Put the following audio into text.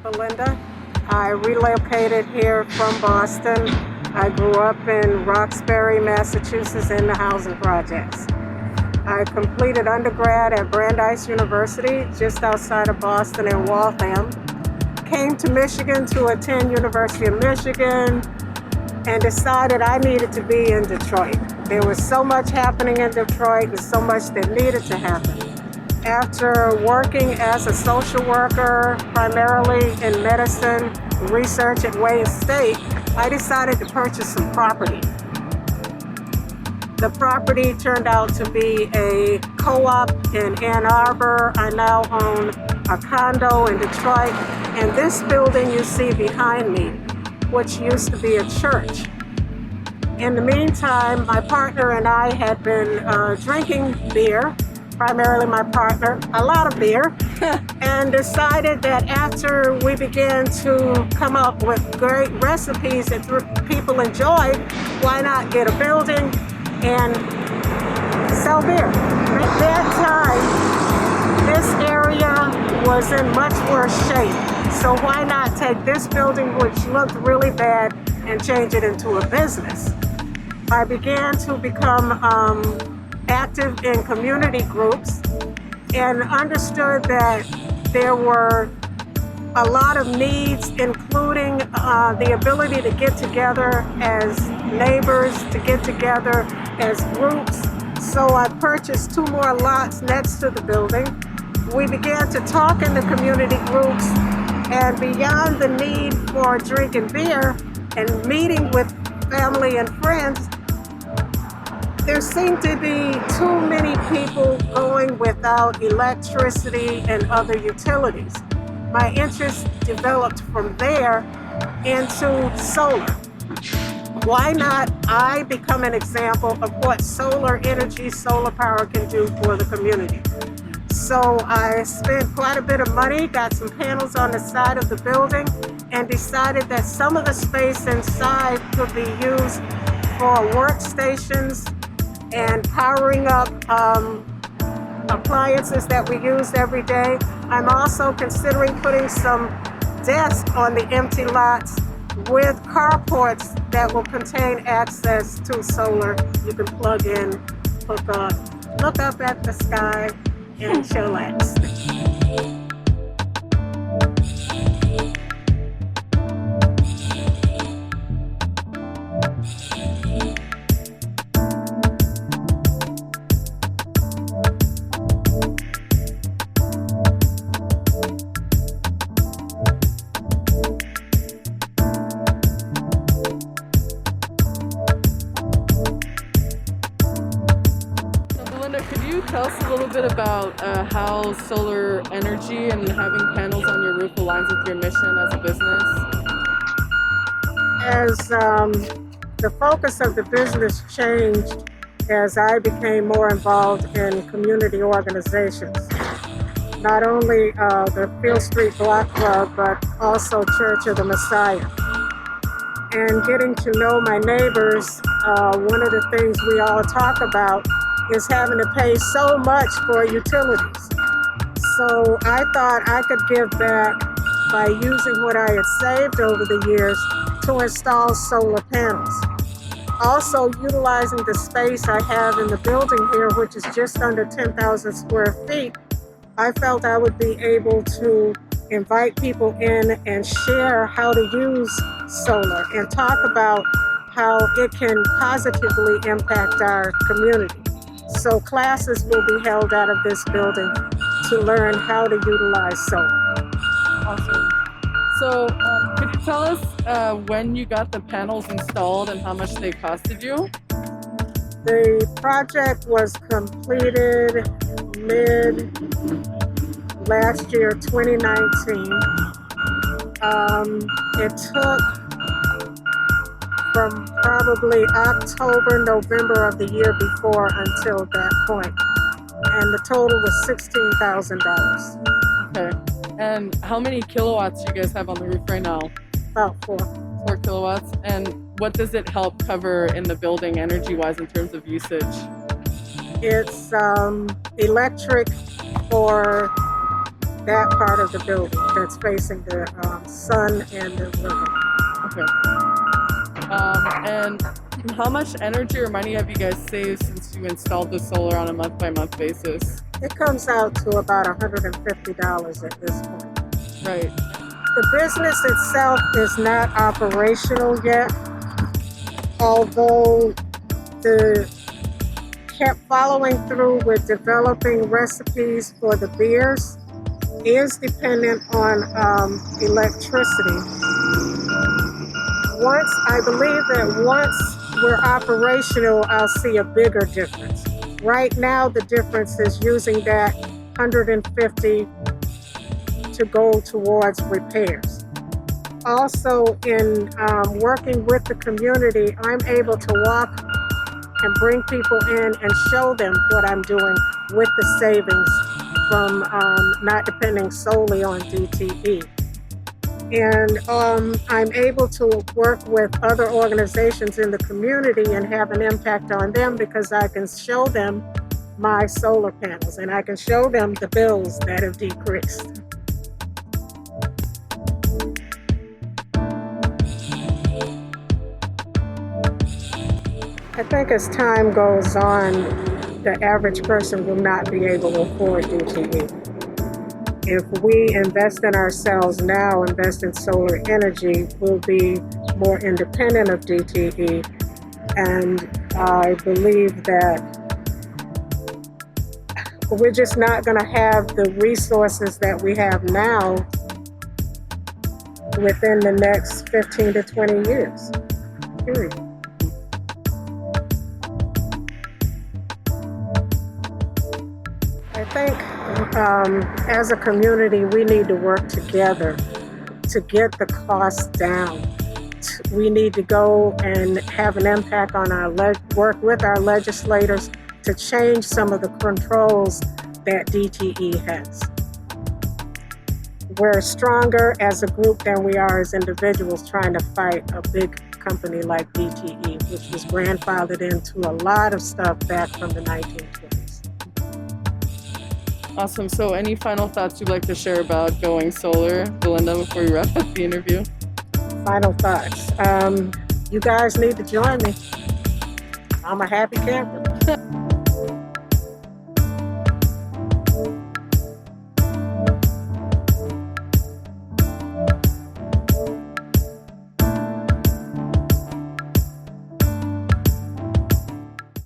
Belinda. I relocated here from Boston. I grew up in Roxbury, Massachusetts in the housing projects. I completed undergrad at Brandeis University, just outside of Boston in Waltham. Came to Michigan to attend University of Michigan and decided I needed to be in Detroit. There was so much happening in Detroit and so much that needed to happen. After working as a social worker, primarily in medicine, research at Wayne State, I decided to purchase some property. The property turned out to be a co-op in Ann Arbor. I now own a condo in Detroit, and this building you see behind me, which used to be a church. In the meantime, my partner and I had been drinking beer, primarily my partner, a lot of beer, and decided that after we began to come up with great recipes that people enjoyed, why not get a building and sell beer? At that time, this area was in much worse shape, so why not take this building, which looked really bad, and change it into a business? I began to become active in community groups and understood that there were a lot of needs, including the ability to get together as neighbors, to get together as groups. So I purchased 2 more lots next to the building. We began to talk in the community groups, and beyond the need for drinking beer and meeting with family and friends, there seemed to be too many people going without electricity and other utilities. My interest developed from there into solar. Why not I become an example of what solar energy, solar power can do for the community? So I spent quite a bit of money, got some panels on the side of the building, and decided that some of the space inside could be used for workstations and powering up appliances that we use every day. I'm also considering putting some desks on the empty lots with carports that will contain access to solar. You can plug in, hook up, look up at the sky, and chillax. Could you tell us a little bit about how solar energy and having panels on your roof aligns with your mission as a business? As the focus of the business changed as I became more involved in community organizations, not only the Field Street Block Club, but also Church of the Messiah. And getting to know my neighbors, one of the things we all talk about is having to pay so much for utilities. So I thought I could give back by using what I had saved over the years to install solar panels. Also utilizing the space I have in the building here, which is just under 10,000 square feet, I felt I would be able to invite people in and share how to use solar and talk about how it can positively impact our community. So classes will be held out of this building to learn how to utilize solar. Awesome. So could you tell us when you got the panels installed and how much they costed you? The project was completed mid last year, 2019. It took from probably October, November of the year before until that point. And the total was $16,000. Okay. And how many kilowatts do you guys have on the roof right now? About 4. 4 kilowatts. And what does it help cover in the building energy-wise in terms of usage? It's electric for that part of the building that's facing the sun and the river. Okay. And how much energy or money have you guys saved since you installed the solar on a month-by-month basis? It comes out to about $150 at this point. Right. The business itself is not operational yet, although the kept following through with developing recipes for the beers is dependent on electricity. I believe that once we're operational, I'll see a bigger difference. Right now, the difference is using that 150 to go towards repairs. Also, in working with the community, I'm able to walk and bring people in and show them what I'm doing with the savings from not depending solely on DTE. And I'm able to work with other organizations in the community and have an impact on them because I can show them my solar panels and I can show them the bills that have decreased. I think as time goes on, the average person will not be able to afford DTE. If we invest in ourselves now, invest in solar energy, we'll be more independent of DTE. And I believe that we're just not going to have the resources that we have now within the next 15 to 20 years, period. I think as a community, we need to work together to get the costs down. We need to go and have an impact on our work with our legislators to change some of the controls that DTE has. We're stronger as a group than we are as individuals trying to fight a big company like DTE, which was grandfathered into a lot of stuff back from the 1920s. Awesome. So any final thoughts you'd like to share about going solar, Belinda, before we wrap up the interview? Final thoughts. You guys need to join me. I'm a happy camper.